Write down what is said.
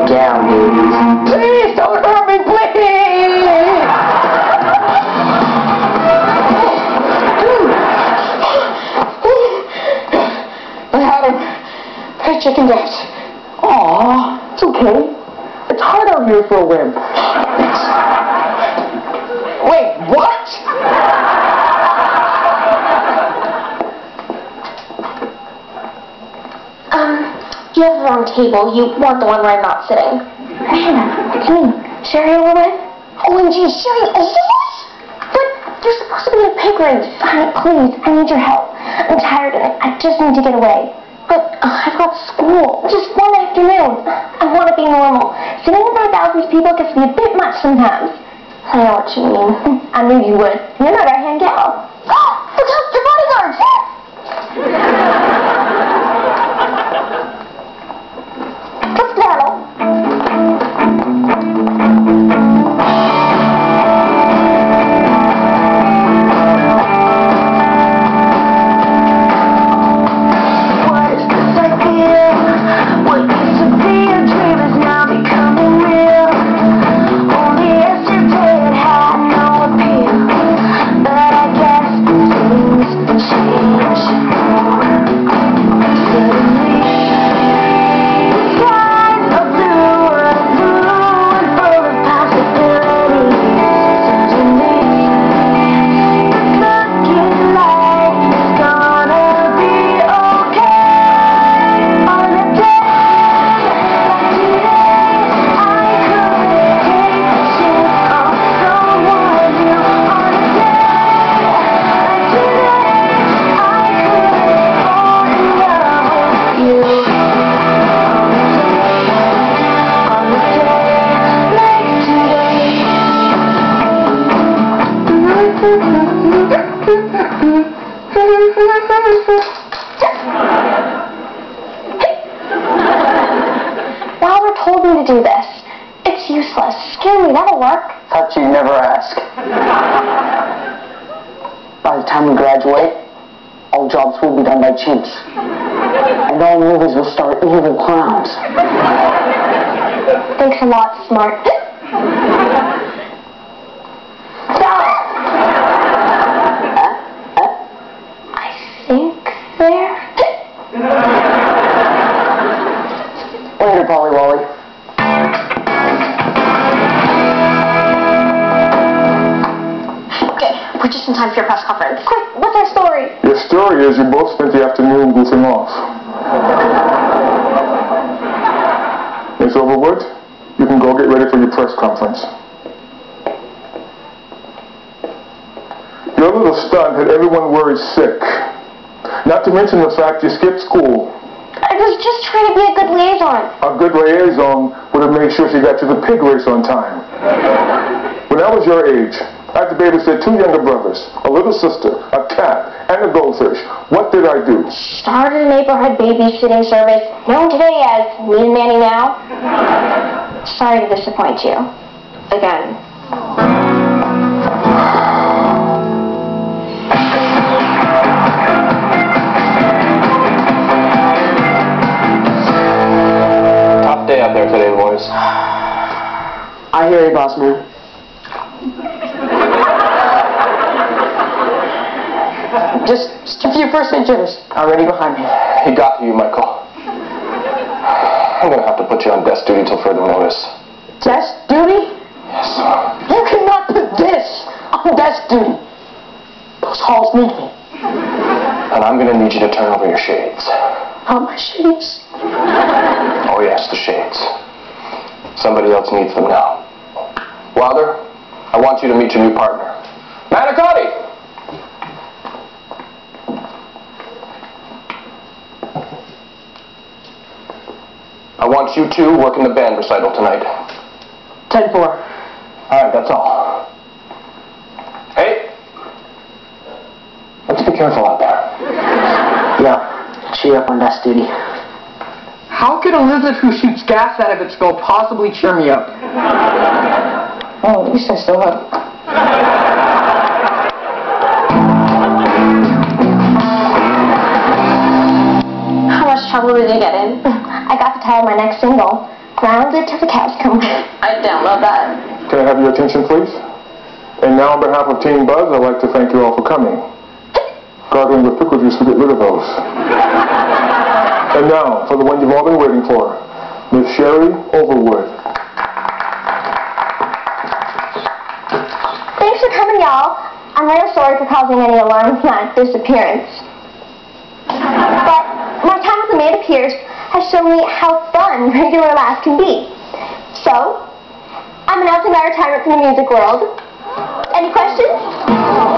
down, babies. Please don't hurt me, please! I had him. I chickened out. Aw, it's okay. It's hard out here for a wimp. Wait, what? You have the wrong table. You want the one where I'm not sitting. Man, it's me. Sherry over with? OMG, Sherry over with? But you're supposed to be a pig race. Honey, please, I need your help. I'm tired and I just need to get away. But I've got school. Just one afternoon. I want to be normal. Sitting in front of thousands of people gets to be a bit much sometimes. I know what you mean. I knew you would. You're not our hand gal. Oh, look out, your bodyguards! Let's battle. What is this idea? What used to be a dream is now becoming real. Only yesterday it had no appeal, but I guess things change. Suddenly, the skies are blue and full of possibilities. Suddenly, it's looking like it's gonna be okay. On a day like today, I couldn't take the chance on someone new. On a day like today, I couldn't fall in love with you. On a day like today. Wilder told me to do this. It's useless. Scare me, that'll work. Thought you'd never ask. By the time we graduate, all jobs will be done by chimps. And all movies will star evil clowns. Thanks a lot, smart. I think there. Later, Polly Wally. Okay, we're just in time for your press conference. Quick, what's our story? Your story is you both spent the afternoon goofing off. It's over with. You can go get ready for your press conference. Your little stunt had everyone worried sick. Not to mention the fact you skipped school. I was just trying to be a good liaison. A good liaison would have made sure she got to the pig race on time. When I was your age, I had to babysit 2 younger brothers, a little sister, a cat, and a goldfish. What did I do? Started a neighborhood babysitting service, known today as Me and Manny Now. Sorry to disappoint you. Again. Tough day out there today, boys. I hear you, boss man. Just a few first aid jitters already behind me. He got to you, Michael. I'm gonna have to put you on desk duty till further notice. Desk duty? Yes. You cannot put this on desk duty. Those halls need me. And I'm gonna need you to turn over your shades. Oh, my shades. Oh yes, the shades. Somebody else needs them now. Wilder, I want you to meet your new partner. Manicotti! I want you two working the band recital tonight. 10-4. All right, that's all. Hey! Let's be careful out there. Yeah, she up on desk duty. How could a lizard who shoots gas out of its skull possibly cheer me up? Oh, at least I still have... How much trouble did you get in? I got the title of my next single. grounded till the cows come home. I download that. Can I have your attention, please? And now, on behalf of Team Buzz, I'd like to thank you all for coming. Gargling with pickle juice to get rid of those. And now, for the one you've all been waiting for, Miss Sherry Overwood. Thanks for coming, y'all. I'm real sorry for causing any alarm with my disappearance. But my time with Amanda Pierce has shown me how fun regular laughs can be. So, I'm announcing my retirement from the music world. Any questions?